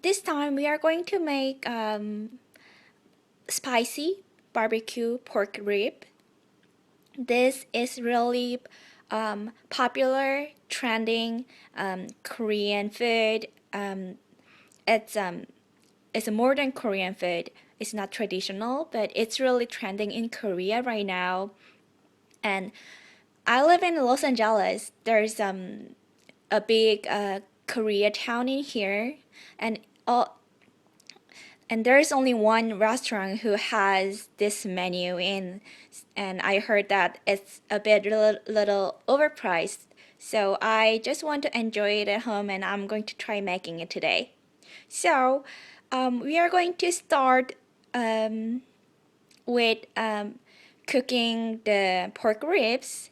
This time we are going to make spicy barbecue pork rib. This is really popular, trending Korean food. It's a modern Korean food. It's not traditional, but it's really trending in Korea right now. And I live in Los Angeles. There's a big Korea town in here, and all and there's only one restaurant who has this menu in, and I heard that it's a bit little overpriced. So I just want to enjoy it at home, and I'm going to try making it today. So we are going to start with cooking the pork ribs,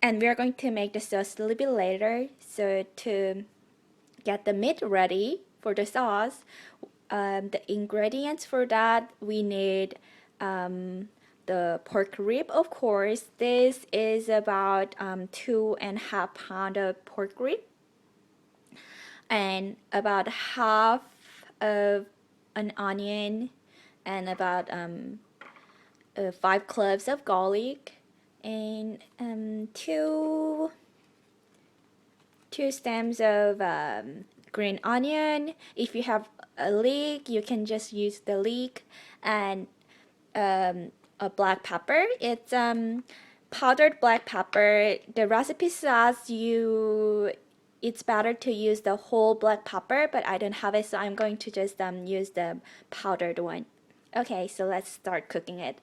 and we are going to make the sauce a little bit later. So to get the meat ready for the sauce, the ingredients for that, we need the pork rib, of course. This is about 2.5 pounds of pork rib, and about half of an onion, and about 5 cloves of garlic, and two stems of green onion. If you have a leek, you can just use the leek, and a black pepper. It's powdered black pepper. The recipe says it's better to use the whole black pepper, but I don't have it, so I'm going to just use the powdered one. Okay, so let's start cooking it.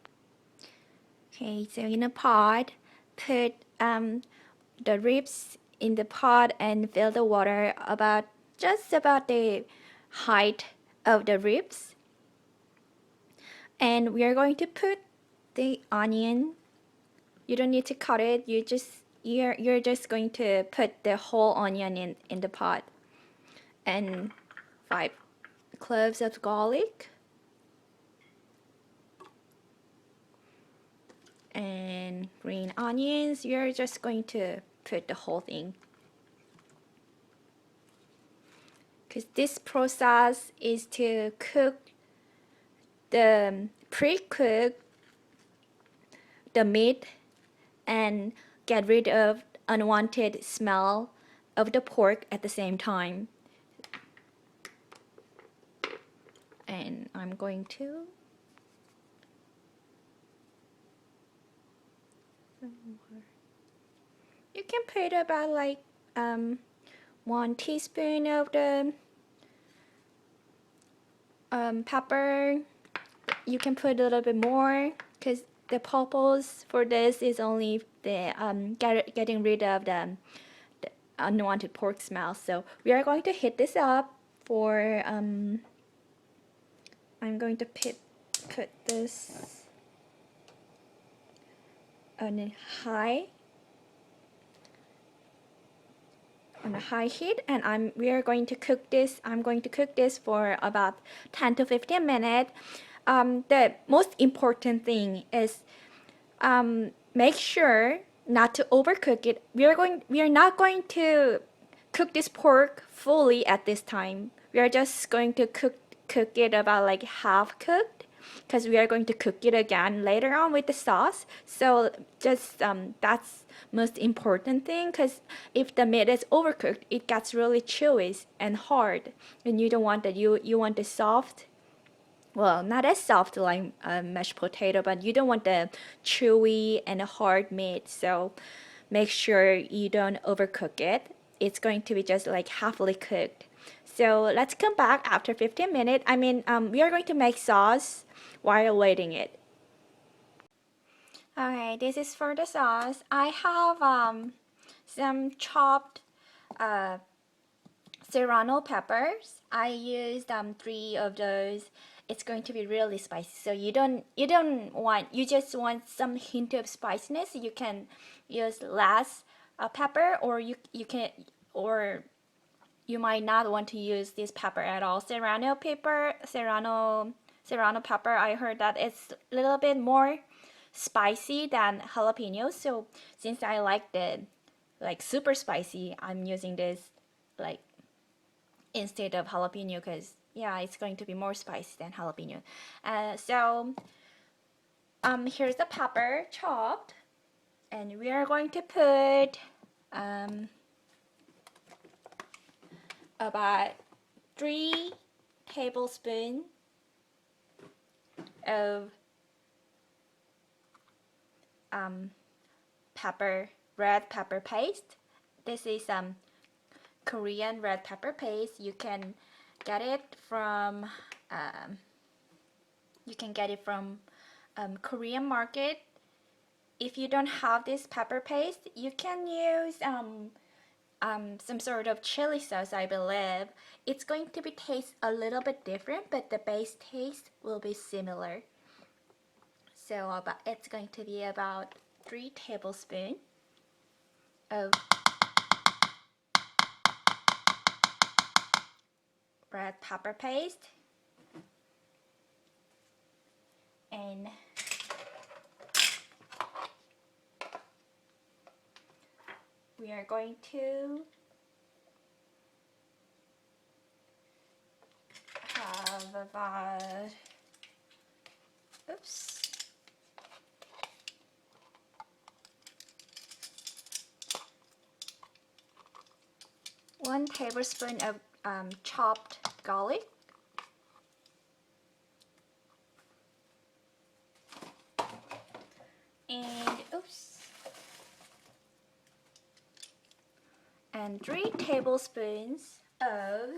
Okay, so in a pot, put the ribs in the pot and fill the water just about the height of the ribs. And we are going to put the onion. You don't need to cut it. You're just going to put the whole onion in the pot. And 5 cloves of garlic. And green onions. You're just going to put the whole thing. Because this process is to pre-cook the meat and get rid of unwanted smell of the pork at the same time. And I'm going to you can put about like 1 teaspoon of the pepper. You can put a little bit more because the purpose for this is only the getting rid of the unwanted pork smell. So we are going to heat this up for I'm going to put this on a high heat, and we are going to cook this. I'm going to cook this for about 10 to 15 minutes. The most important thing is make sure not to overcook it. We are not going to cook this pork fully at this time. We are just going to cook it about like half cooked, because we are going to cook it again later on with the sauce. So just that's most important thing, because if the meat is overcooked, it gets really chewy and hard, and you don't want that. You want the soft, well, not as soft like mashed potato, but you don't want the chewy and hard meat. So make sure you don't overcook it. It's going to be just like halfly cooked. So let's come back after 15 minutes. We are going to make sauce while waiting it. Okay, this is for the sauce. I have some chopped serrano peppers. I used 3 of those. It's going to be really spicy. So you just want some hint of spiciness. You can use less pepper, or you might not want to use this pepper at all. Serrano pepper, I heard that it's a little bit more spicy than jalapenos. So since I like the super spicy, I'm using this like instead of jalapeno, because yeah, it's going to be more spicy than jalapeno. So here's the pepper chopped, and we are going to put about 3 tablespoons of red pepper paste. This is Korean red pepper paste. You can get it from Korean market. If you don't have this pepper paste, you can use some sort of chili sauce, I believe. It's going to be taste a little bit different, but the base taste will be similar. So it's going to be about 3 tablespoons of red pepper paste, and we are going to have about 1 tablespoon of chopped garlic, and 3 tablespoons of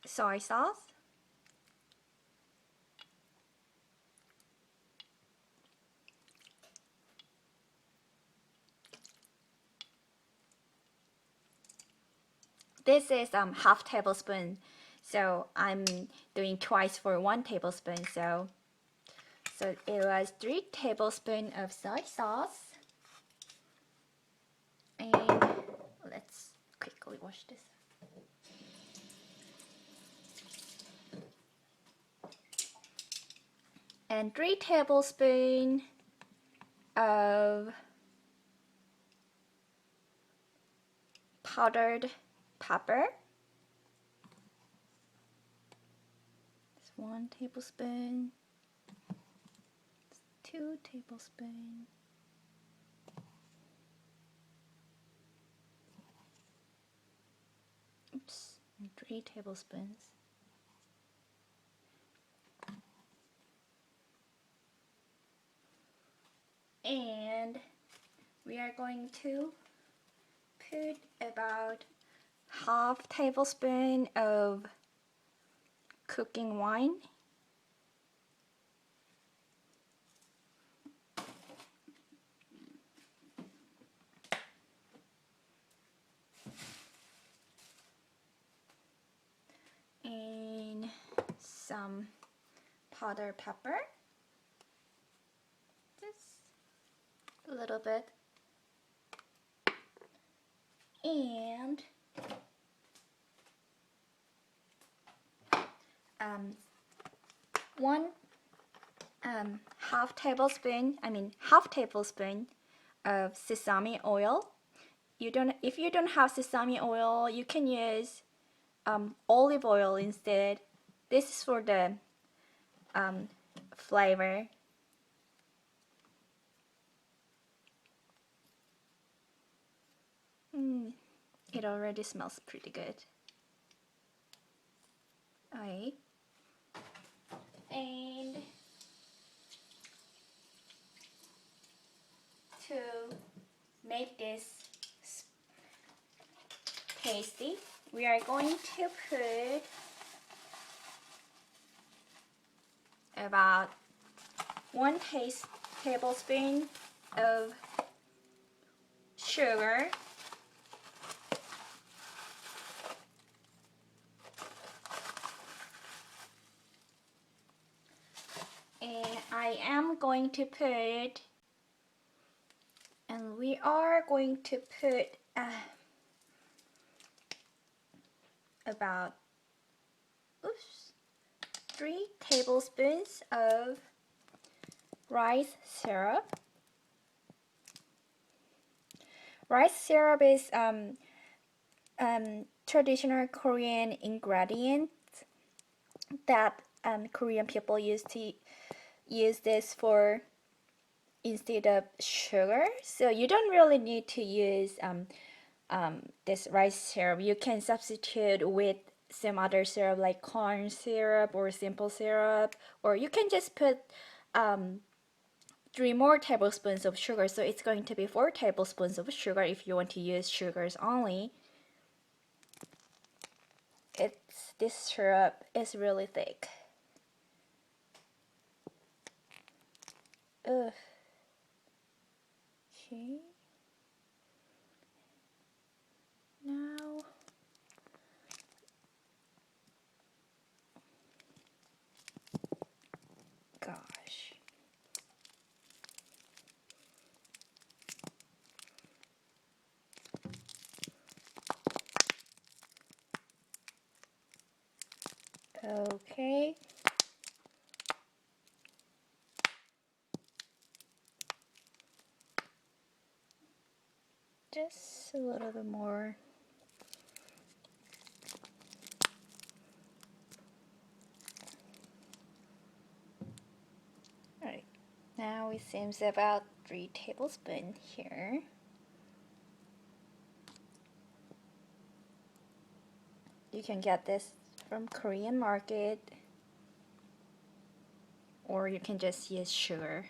soy sauce, this is half tablespoon, so I'm doing twice for 1 tablespoon. So it was 3 tablespoons of soy sauce, and let's quickly wash this. And 3 tablespoons of powdered pepper. It's 1 tablespoon. 2 tablespoons. And 3 tablespoons. And we are going to put about half tablespoon of cooking wine. And some powdered pepper. Just a little bit. And half tablespoon of sesame oil. If you don't have sesame oil, you can use olive oil instead. This is for the flavor. It already smells pretty good. Alright. And to make this tasty, we are going to put about 1 tablespoon of sugar, and we are going to put about 3 tablespoons of rice syrup. Rice syrup is traditional Korean ingredient that Korean people used to use this for instead of sugar. So you don't really need to use this rice syrup. You can substitute with some other syrup like corn syrup or simple syrup, or you can just put 3 more tablespoons of sugar. So it's going to be 4 tablespoons of sugar if you want to use sugars only. This syrup is really thick. Ugh. Okay. Now gosh. Okay. Just a little bit more. Alright. Now it seems about 3 tablespoons here. You can get this from Korean market, or you can just use sugar.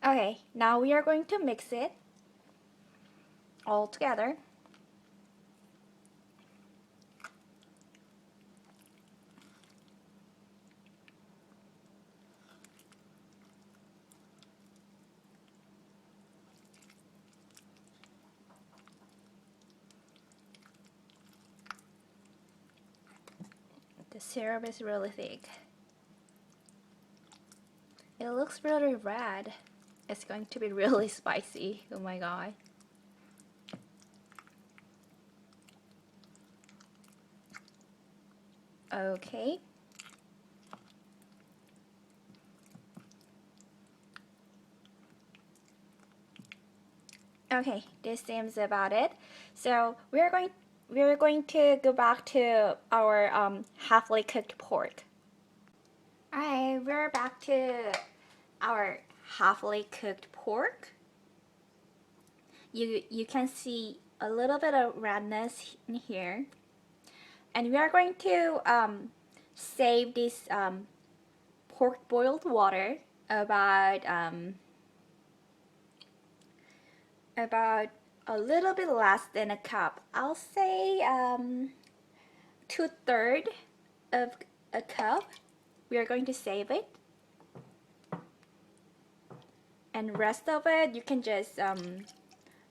Okay, now we are going to mix it all together. The syrup is really thick. It looks really red. It's going to be really spicy. Oh my god. Okay. Okay, this seems about it. So we're going to go back to our halfway cooked pork. Alright, we're back to our halfway cooked pork. You can see a little bit of redness in here, and we are going to save this pork boiled water about a little bit less than a cup. I'll say 2/3 of a cup. We are going to save it, and rest of it you can just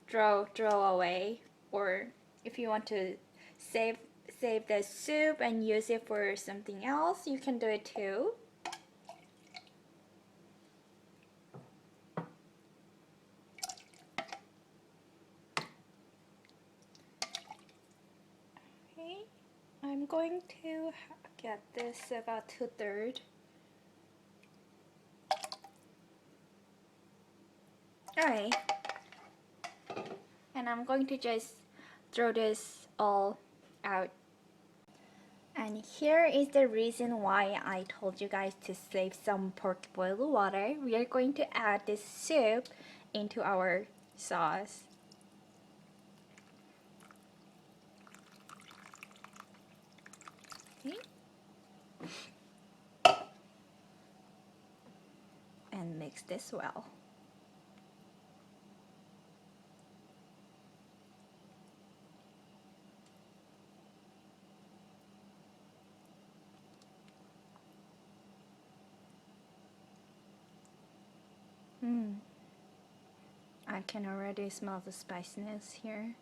throw away, or if you want to save the soup and use it for something else, you can do it too. Okay, I'm going to get this about 2/3. Alright, and I'm going to just throw this all out. And here is the reason why I told you guys to save some pork boiled water. We are going to add this soup into our sauce. Okay. And mix this well. I can already smell the spiciness here.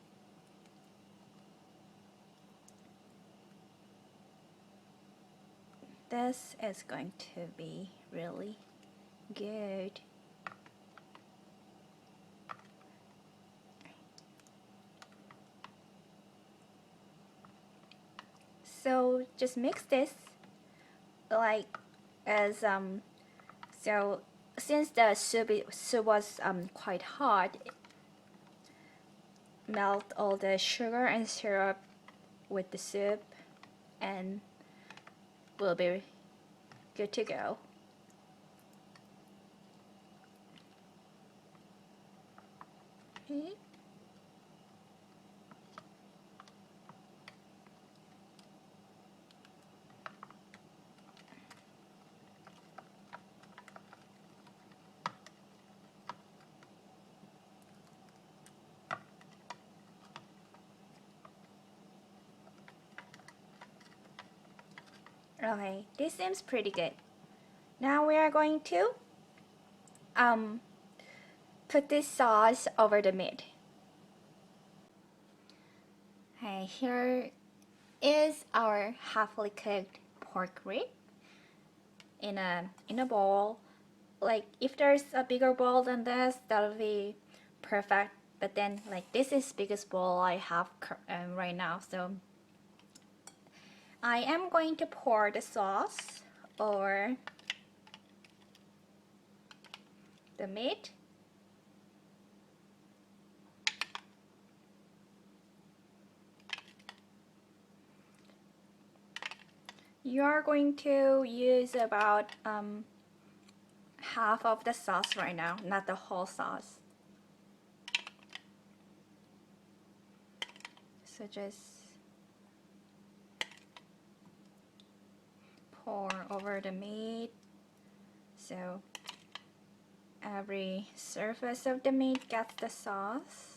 This is going to be really good. So just mix this like is so since the soup was quite hot, melt all the sugar and syrup with the soup and we'll be good to go. Okay. Okay, this seems pretty good. Now we are going to put this sauce over the meat. Okay, here is our halfly cooked pork rib in a bowl. Like if there's a bigger bowl than this, that'll be perfect. But then like this is biggest bowl I have right now, so I am going to pour the sauce over the meat. You are going to use about half of the sauce right now, not the whole sauce. So just pour over the meat. So every surface of the meat gets the sauce.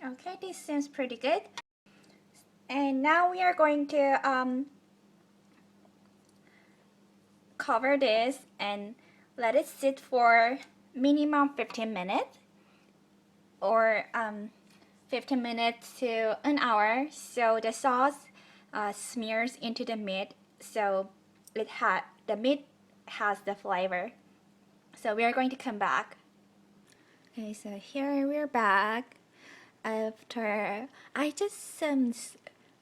Okay, this seems pretty good. And now we are going to cover this and let it sit for minimum 15 minutes or 15 minutes to an hour, so the sauce smears into the meat, so the meat has the flavor. So we are going to come back. Okay, so here we're back after I just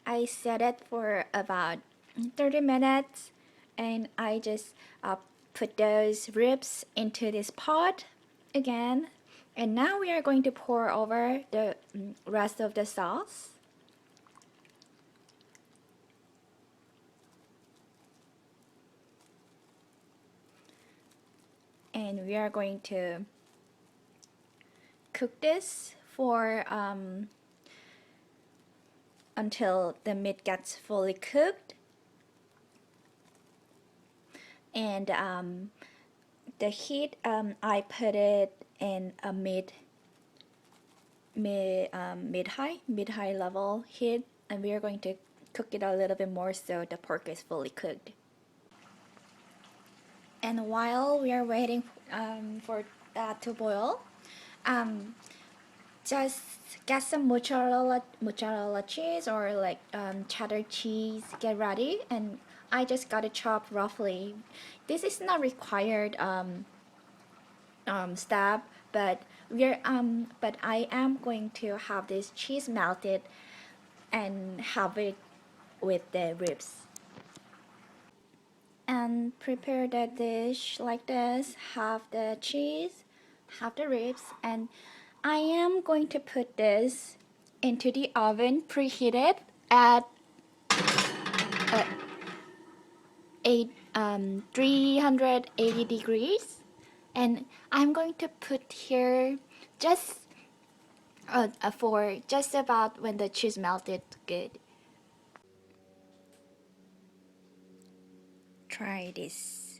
I set it for about 30 minutes and I just put those ribs into this pot again, and now we are going to pour over the rest of the sauce. And we are going to cook this for until the meat gets fully cooked. And the heat, I put it in a mid-high level heat, and we are going to cook it a little bit more so the pork is fully cooked. And while we are waiting for that to boil, just get some mozzarella cheese or like cheddar cheese, get ready, and I just got it chopped roughly. This is not required step, but I am going to have this cheese melted and have it with the ribs. and prepare the dish like this. Half the cheese, half the ribs, and I am going to put this into the oven preheated at 380 degrees, and I'm going to put here just for just about when the cheese melted good. Try this.